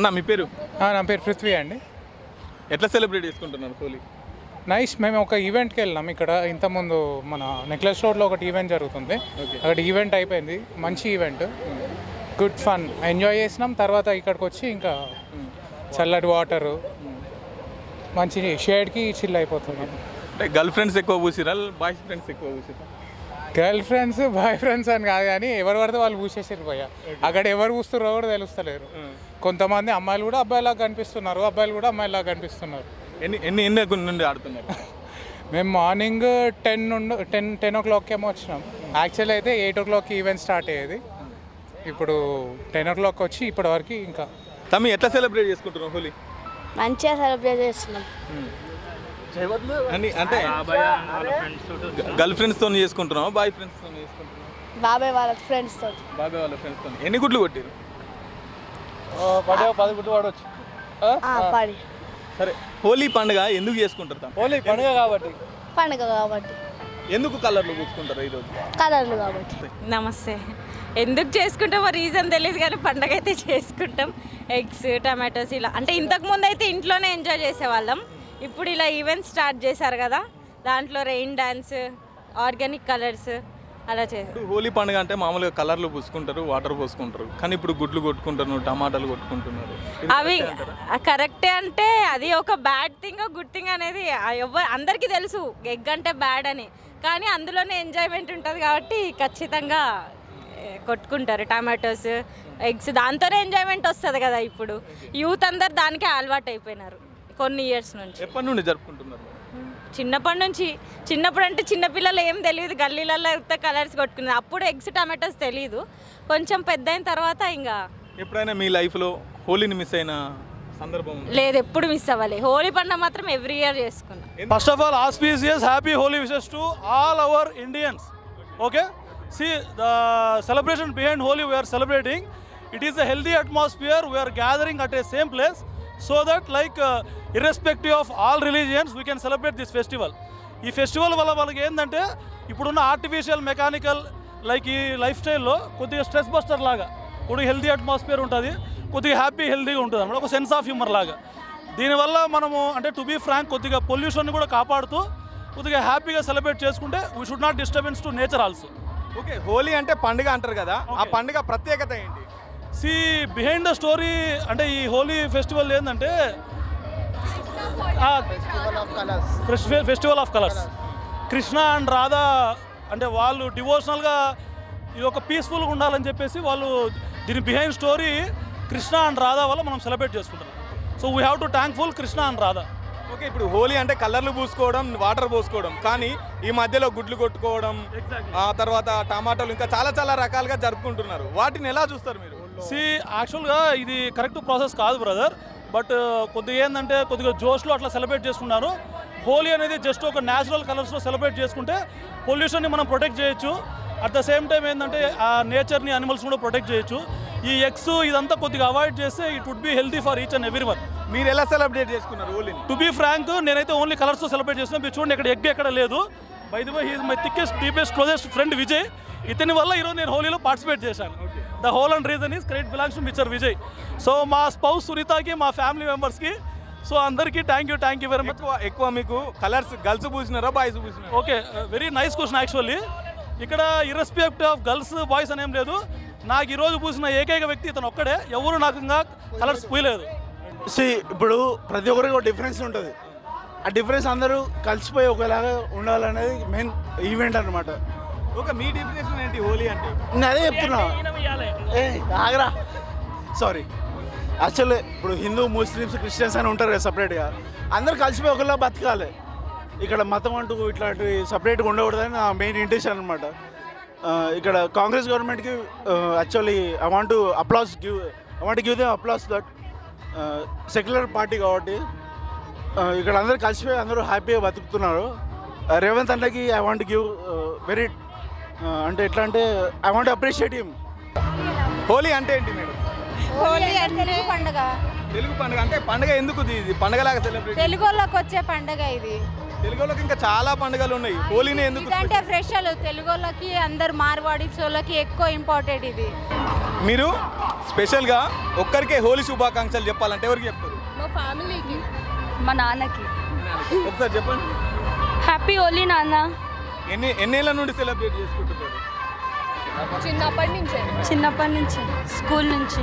అన్న మీ పేరు? నా పేరు పృథ్వీ అండి. ఎట్లా సెలబ్రేట్ చేసుకుంటున్నారు హోలీ? నైస్. మేము ఒక ఈవెంట్కి వెళ్ళినాం. ఇక్కడ ఇంతకుముందు మన నెక్లెస్ రోడ్లో ఒకటి ఈవెంట్ జరుగుతుంది. అక్కడ ఈవెంట్ అయిపోయింది, మంచి ఈవెంట్, గుడ్ ఫన్ ఎంజాయ్ చేసినాం. తర్వాత ఇక్కడికి వచ్చి ఇంకా చల్లటి వాటరు, మంచి షేడ్కి చిల్ అయిపోతున్నాం. అంటే గర్ల్ ఫ్రెండ్స్ ఎక్కువ పూసిరా, బాయ్ ఫ్రెండ్స్ ఎక్కువ పూసిరా? గర్ల్ ఫ్రెండ్స్ బాయ్ ఫ్రెండ్స్ అని కాదు, కానీ ఎవరు పడితే వాళ్ళు పూసేసారు పోయా. అక్కడ ఎవరు పూస్తున్నారో కూడా తెలుస్తలేరు. కొంతమంది అమ్మాయిలు కూడా అబ్బాయిలాగా కనిపిస్తున్నారు, అబ్బాయిలు కూడా అమ్మాయిలాగా కనిపిస్తున్నారు. ఎన్ని నుండి ఆడుతున్నారు? మేము మార్నింగ్ 10 o'clock ఏమో వచ్చినాం. యాక్చువల్లీ అయితే 8 o'clock ఈవెంట్ స్టార్ట్ అయ్యేది. ఇప్పుడు 10 o'clock వచ్చి ఇప్పటి వరకు. ఇంకా తమ్మి ఎట్లా సెలబ్రేట్ చేసుకుంటున్నాం హోలీ? మంచిగా సెలబ్రేట్ చేస్తున్నాం. అంటే గర్ల్ ఫ్రెండ్స్తో చేసుకుంటున్నావా, బాయ్ ఫ్రెండ్స్తో చేసుకుంటున్నావా? బాబాయ్ వాళ్ళ ఫ్రెండ్స్తో. బాబాయ్ వాళ్ళ ఫ్రెండ్స్తో. ఎన్ని గుడ్లు కొట్టారు? 10 గుడ్లు పడవచ్చు. పడి. సరే, హోలీ పండుగ ఎందుకు చేసుకుంటారు? హోలీ పండుగ కాబట్టి. పండుగ కాబట్టి. ఎందుకు కలర్లు పూసుకుంటారు ఈరోజు? కలర్లు కాబట్టి. నమస్తే. ఎందుకు చేసుకుంటామో రీజన్ తెలియదు, కానీ పండగ అయితే చేసుకుంటాం. ఎగ్స్, టమాటోస్ ఇలా, అంటే ఇంతకుముందు అయితే ఇంట్లోనే ఎంజాయ్ చేసేవాళ్ళం. ఇప్పుడు ఇలా ఈవెంట్ స్టార్ట్ చేశారు కదా, దాంట్లో రెయిన్ డాన్స్, ఆర్గానిక్ కలర్స్ అలా చేస్తారు. హోలీ పండుగ అంటే మామూలుగా కలర్లు పూసుకుంటారు, వాటర్ పోసుకుంటారు, కానీ ఇప్పుడు గుడ్లు కొట్టుకుంటారు, టమాటాలు కొట్టుకుంటున్నారు. అవి కరెక్టే. అంటే అది ఒక బ్యాడ్ థింగ్, గుడ్ థింగ్ అనేది అందరికీ తెలుసు ఎగ్ అంటే బ్యాడ్ అని, కానీ అందులోనే ఎంజాయ్మెంట్ ఉంటుంది కాబట్టి ఖచ్చితంగా కొట్టుకుంటారు. టమాటోస్, ఎగ్స్, దాంతోనే ఎంజాయ్మెంట్ వస్తుంది కదా. ఇప్పుడు యూత్ అందరు దానికే అలవాటు అయిపోయినారు కొన్ని ఇయర్స్ నుంచి. ఎప్పటి నుండి జరుపుకుంటున్నారు? చిన్నప్పటి నుంచి. చిన్నప్పుడు అంటే చిన్నపిల్లలు ఏం తెలియదు, గల్లీలలో ఉత్త కలర్స్ కొట్టుకున్నారు. అప్పుడు ఎగ్స్, టమాటోస్ తెలియదు. కొంచెం పెద్ద అయిన తర్వాత ఇంకా. ఎప్పుడైనా మీ లైఫ్లో హోలీని మిస్ అయిన సందర్భం? లేదు, ఎప్పుడు మిస్ అవ్వాలి. హోలీ పండుగ మాత్రం ఎవ్రీ ఇయర్ చేసుకున్నాం. First of all, auspicious happy Holi wishes to all our Indians. Okay, see the celebration behind Holi we are celebrating. It is a healthy atmosphere. We are gathering at a same place so that irrespective of all religions we can celebrate this festival. ఈ festival వల్ల వాళ్ళకి ఏంటంటే ఇప్పుడున్న artificial mechanical ఈ life స్టైల్లో కొద్దిగా stress buster లాగా, కొద్దిగా హెల్తీ అట్మాస్ఫియర్ ఉంటుంది, కొద్దిగా హెల్తీగా ఉంటుంది అన్నమాట, ఒక సెన్స్ ఆఫ్ హ్యూమర్ లాగా. దీనివల్ల మనము అంటే టు బీ ఫ్రాంక్ కొద్దిగా పొల్యూషన్ కూడా కాపాడుతూ కొద్దిగా హ్యాపీగా సెలబ్రేట్ చేసుకుంటే we should not disturbance to nature also. Okay, Holi అంటే పండుగ అంటారు కదా, ఆ పండుగ ప్రత్యేకత ఏంటి? సి బిహైండ్ ద స్టోరీ అంటే ఈ హోలీ ఫెస్టివల్ ఏంటంటే festival of colours. Krishna and Radha అంటే వాళ్ళు డివోషనల్గా ఇది ఒక పీస్ఫుల్గా ఉండాలని చెప్పేసి వాళ్ళు దీని behind story Krishna and Radha వల్ల మనం సెలబ్రేట్ చేసుకుంటాం. So we have to thankful Krishna and Radha. Okay, ఇప్పుడు హోలీ అంటే కలర్లు పూసుకోవడం, వాటర్ పోసుకోవడం, కానీ ఈ మధ్యలో గుడ్లు కొట్టుకోవడం, ఆ తర్వాత టమాటాలు, ఇంకా చాలా చాలా రకాలుగా జరుపుకుంటున్నారు. వాటిని ఎలా చూస్తారు మీరు? యాక్చువల్గా ఇది కరెక్ట్ ప్రాసెస్ కాదు బ్రదర్, బట్ కొద్దిగా ఏంటంటే కొద్దిగా జోష్లో అట్లా సెలబ్రేట్ చేసుకున్నారు. హోలీ అనేది జస్ట్ ఒక న్యాచురల్ కలర్స్లో సెలబ్రేట్ చేసుకుంటే పొల్యూషన్ని మనం ప్రొటెక్ట్ చేయొచ్చు. అట్ ద సేమ్ టైం ఏంటంటే ఆ నేచర్ని, అనిమల్స్ కూడా ప్రొటెక్ట్ చేయొచ్చు. ఈ ఎగ్స్ ఇదంతా కొద్దిగా అవాయిడ్ చేస్తే it would be healthy for each and every one. మీరు ఎలా సెలబ్రేట్ చేసుకున్నారు హోలీని? టు బీ ఫ్రాంక్, నేనైతే ఓన్లీ కలర్స్తో సెలబ్రేట్ చేస్తున్నాను. మీరు చూడండి, ఇక్కడ ఎగ్ ఎక్కడ లేదు. By the way, he is my thickest, deepest, closest friend Vijay. ఇతని వల్ల ఈరోజు నేను హోలీలో పార్టిసిపేట్ చేశాను. The whole and reason is credit belongs to mister Vijay. So మా స్పౌస్ సునీతకి, మా ఫ్యామిలీ మెంబర్స్కి, సో అందరికీ థ్యాంక్ యూ వెరీ మచ్. ఎక్కువ మీకు కలర్స్ గర్ల్స్ పూసినారా, బాయ్స్ పూసినారా? Okay, very nice question. Actually ఇక్కడ ఇర్రెస్పెక్టివ్ ఆఫ్ గర్ల్స్ బాయ్స్ అనేం లేదు. నాకు ఈరోజు పూసిన ఏకైక వ్యక్తి ఇతను ఒక్కడే, ఎవరు నాకు ఇంకా కలర్స్ పూయలేదు. ఇప్పుడు ప్రతి ఒక్కరికి ఒక డిఫరెన్స్ ఉంటుంది. ఆ డిఫరెన్స్ అందరూ కలిసిపోయి ఒకలాగా ఉండాలనేది మెయిన్ ఈవెంట్ అనమాట. ఓకే, మీ డెఫినేషన్ ఏంటి హోలీ అంటే? నేను అదే చెప్తున్నా. ఆగరా, సారీ. యాక్చువల్లీ ఇప్పుడు హిందూ, ముస్లిమ్స్, క్రిస్టియన్స్ అని ఉంటారు కదా సపరేట్గా. అందరూ కలిసిపోయి ఒకలా బతకాలి. ఇక్కడ మతం అంటూ ఇట్లాంటి సపరేట్గా ఉండకూడదని నా మెయిన్ ఇంటెన్షన్ అనమాట. ఇక్కడ కాంగ్రెస్ గవర్నమెంట్కి actually I want give them applause that secular party కాబట్టి ఇక్కడ అందరూ కలిసిపోయి అందరూ హ్యాపీగా బతుకుతున్నారు. రేవంత్ అన్నకి ఐ వాంట్ గివ్ వెరీ అంటే ఎట్లా అంటే I want appreciate him. Holi అంటే ఏంటి మేడం? హోలీ అంటే పండుగ. తెలుగు పండుగ అంటే పండుగ ఎందుకు ఇది పండుగలాగా సెలబ్రేట్? తెలుగు వాళ్ళకి వచ్చే పండుగ ఇది. తెలుగు వాళ్ళకి ఇంకా చాలా పండుగలు ఉన్నాయి, హోలీనే ఎందుకు? అంటే ఫ్రెష్ తెలుగు వాళ్ళకి, అందరు మార్వాడీస్ వాళ్ళకి ఎక్కువ ఇంపార్టెంట్ ఇది. మీరు స్పెషల్గా ఒక్కరికే హోలీ శుభాకాంక్షలు చెప్పాలంటే ఎవరికి చెప్తారు? మా ఫ్యామిలీకి, మా నాన్నకి. ఒకసారి చెప్పండి. హ్యాపీ హోలీ నాన్న. ఎన్నేళ్ళ నుండి సెలబ్రేట్ చేసుకుంటున్నారు? చిన్నప్పటి నుంచి, స్కూల్ నుంచి.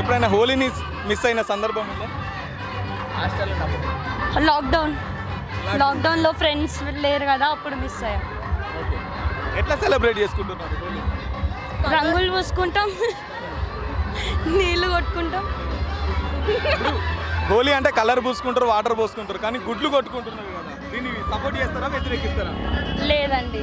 ఎప్పుడైనా హోలీని మిస్ అయిన సందర్భం ఉందా? లాక్డౌన్లో ఫ్రెండ్స్ లేరు కదా, అప్పుడు మిస్ అయ్యాం. ఎట్లా సెలబ్రేట్ చేసుకుంటున్నారు హోలీ? రంగులు పూసుకుంటాం, నీళ్ళు కొట్టుకుంటాం. హోలీ అంటే కలర్ పూసుకుంటారు, వాటర్ పోసుకుంటారు, కానీ గుడ్లు కొట్టుకుంటున్నారు కదా, దీన్ని సపోర్ట్ చేస్తారా వ్యతిరేకిస్తారా? లేదండి.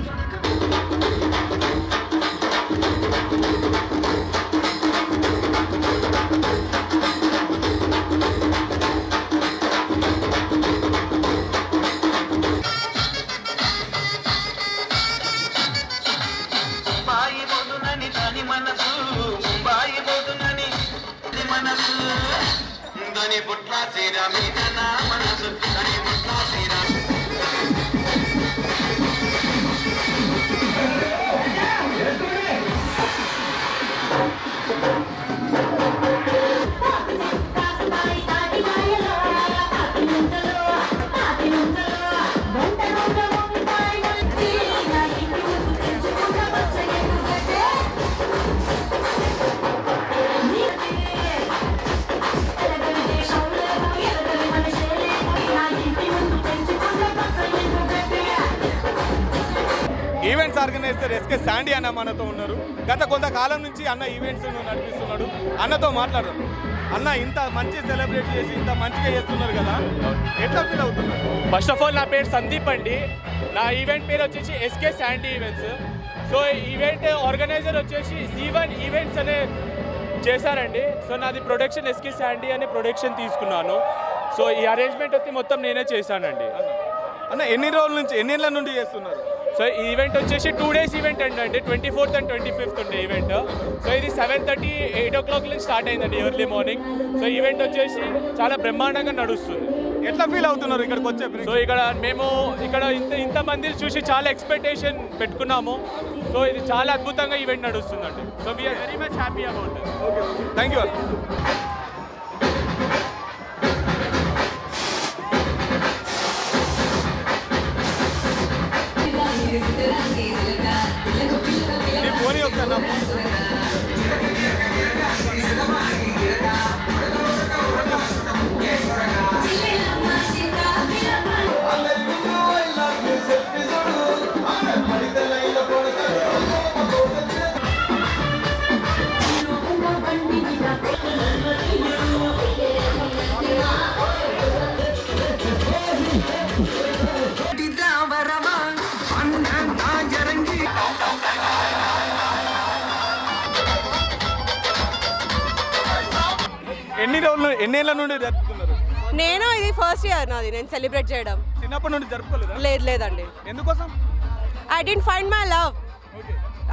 ఈవెంట్స్ ఆర్గనైజర్ ఎస్కే శాండీ అన్న మనతో ఉన్నారు. గత కొంతకాలం నుంచి అన్న ఈవెంట్స్ నడిపిస్తున్నాడు. అన్నతో మాట్లాడదాం. అన్న ఇంత మంచి సెలబ్రేట్ చేసి ఇంత మంచిగా చేస్తున్నారు కదా, ఎట్లా ఫీల్ అవుతున్నారు? ఫస్ట్ ఆఫ్ ఆల్ నా పేరు సందీప్ అండి. నా ఈవెంట్ పేరు వచ్చేసి SK Sandy events. So event organizer వచ్చేసి C1 ఈవెంట్స్ అనే చేశారండి. సో నాది ప్రొడక్షన్ ఎస్కే శాండీ అనే ప్రొడక్షన్ తీసుకున్నాను. సో ఈ అరేంజ్మెంట్ వచ్చి మొత్తం నేనే చేశానండి. అన్న ఎన్నేళ్ళ నుండి చేస్తున్నారు? సో ఈ ఈవెంట్ వచ్చేసి 2 days ఈవెంట్ అండి. 24th and 25th ఉండే ఈవెంట్. సో ఇది 7:30, 8 o'clock నుంచి స్టార్ట్ అయిందండి ఎర్లీ మార్నింగ్. సో ఈవెంట్ వచ్చేసి చాలా బ్రహ్మాండంగా నడుస్తుంది. ఎట్లా ఫీల్ అవుతున్నారు ఇక్కడికి వచ్చే? సో మేము ఇక్కడ ఇంతమందిని చూసి చాలా ఎక్స్పెక్టేషన్ పెట్టుకున్నాము. సో ఇది చాలా అద్భుతంగా ఈవెంట్ నడుస్తుందండి. So we're very much happy about it. Okay, thank you. పోనీ ఒకసారి ఎన్నేళ్ళ నుండి జరుపుతున్నారు? నేను ఇది ఫస్ట్ ఇయర్ నాది నేను సెలబ్రేట్ చేయడం. చిన్నప్పటి నుండి జరుపుకోలేదా? లేదండి. ఎందుకోసం? I didn't find my love.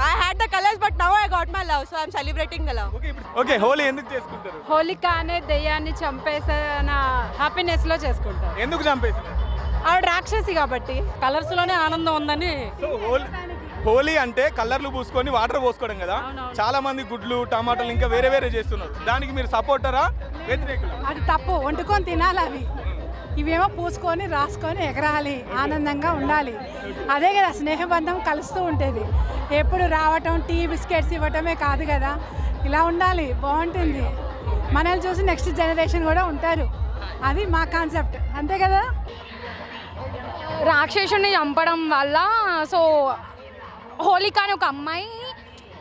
I had the colors but now I got my love, so I'm celebrating the love. Okay, Holi ఎందుకు చేసుకుంటారు? హోలిక అనే దెయ్యాన్ని చంపేసిన హ్యాపీనెస్ లో చేసుకుంటారు. ఎందుకు చంపేసినారు? ఆవిడ రాక్షసి కాబట్టి. కలర్స్ లోనే ఆనందం ఉందని. సో హోలీ అంటే కలర్లు పూసుకొని వాటర్ పోసుకోవడం కదా, చాలా మంది గుడ్లు, టమాటాలు ఇంకా వేరే వేరే చేస్తున్నారు. దానికి మీరు సపోర్టరా వ్యతిరేకులు? అది తప్పు. వండుకొని తినాలి అవి. ఇవేమో పూసుకొని రాసుకొని ఎగరాలి, ఆనందంగా ఉండాలి. అదే కదా స్నేహబంధం కలుస్తూ ఉంటుంది. ఎప్పుడు రావటం, టీ బిస్కెట్స్ ఇవ్వటమే కాదు కదా, ఇలా ఉండాలి, బాగుంటుంది. మనల్ని చూసి నెక్స్ట్ జనరేషన్ కూడా ఉంటారు. అది మా కాన్సెప్ట్, అంతే కదా. రాక్షసుని చంపడం వల్ల సో హోలిక అని ఒక అమ్మాయి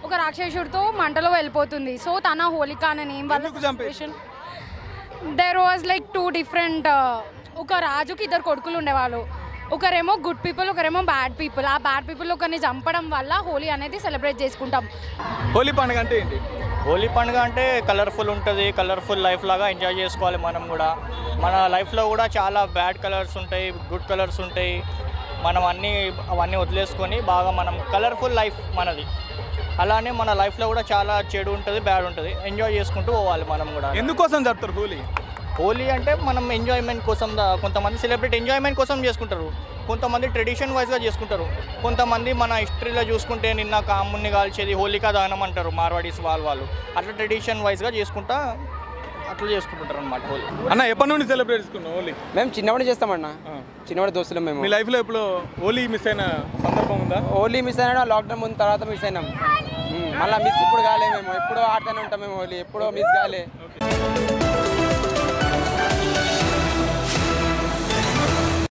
ఒక రాక్షసుడితో మంటలో వెళ్ళిపోతుంది. సో తన హోలిక అనే నేమ్ వల్ల దేర్ వాజ్ లైక్ 2 different ఒక రాజుకి 2 కొడుకులు ఉండేవాళ్ళు. ఒకరేమో గుడ్ పీపుల్, ఒకరేమో బ్యాడ్ పీపుల్. ఆ బ్యాడ్ పీపుల్ ఒకరిని చంపడం వల్ల హోలీ అనేది సెలబ్రేట్ చేసుకుంటాం. హోలీ పండుగ అంటే ఏంటి? హోలీ పండుగ అంటే కలర్ఫుల్ ఉంటుంది. కలర్ఫుల్ లైఫ్ లాగా ఎంజాయ్ చేసుకోవాలి మనం కూడా. మన లైఫ్లో కూడా చాలా బ్యాడ్ కలర్స్ ఉంటాయి, గుడ్ కలర్స్ ఉంటాయి. మనం అవన్నీ వదిలేసుకొని బాగా మనం కలర్ఫుల్ లైఫ్ మనది. అలానే మన లైఫ్లో కూడా చాలా చెడు ఉంటుంది, బ్యాడ్ ఉంటుంది. ఎంజాయ్ చేసుకుంటూ పోవాలి మనం కూడా. ఎందుకోసం జరుపుతారు హోలీ? హోలీ అంటే మనం ఎంజాయ్మెంట్ కోసం కొంతమంది సెలబ్రేట్ ఎంజాయ్మెంట్ కోసం చేసుకుంటారు, కొంతమంది ట్రెడిషన్ వైజ్గా చేసుకుంటారు, కొంతమంది మన హిస్టరీలో చూసుకుంటే నిన్న కాముని కాల్చేది హోలికా దహనం అంటారు మార్వాడీస్ వాళ్ళు అట్లా ట్రెడిషన్ వైజ్గా చేసుకుంటా అట్లా చేసుకుంటుంటారు అనమాట హోలీ. అన్న ఎప్పటి నుండి సెలబ్రేట్ చేసుకున్నాం హోలీ? మేము చిన్నవాడి చేస్తామన్నా, చిన్నవాడి దోస్తులు మేము. మీ లైఫ్లో ఇప్పుడు హోలీ మిస్ అయిన సందర్భం ఉందా? హోలీ మిస్ అయినా లాక్డౌన్ ముందు తర్వాత మిస్ అయినాం, మళ్ళీ మిస్ ఇప్పుడు కాలే, మేము ఎప్పుడో ఆడుతూనే ఉంటాం మేము హోలీ, ఎప్పుడో మిస్ కాలే.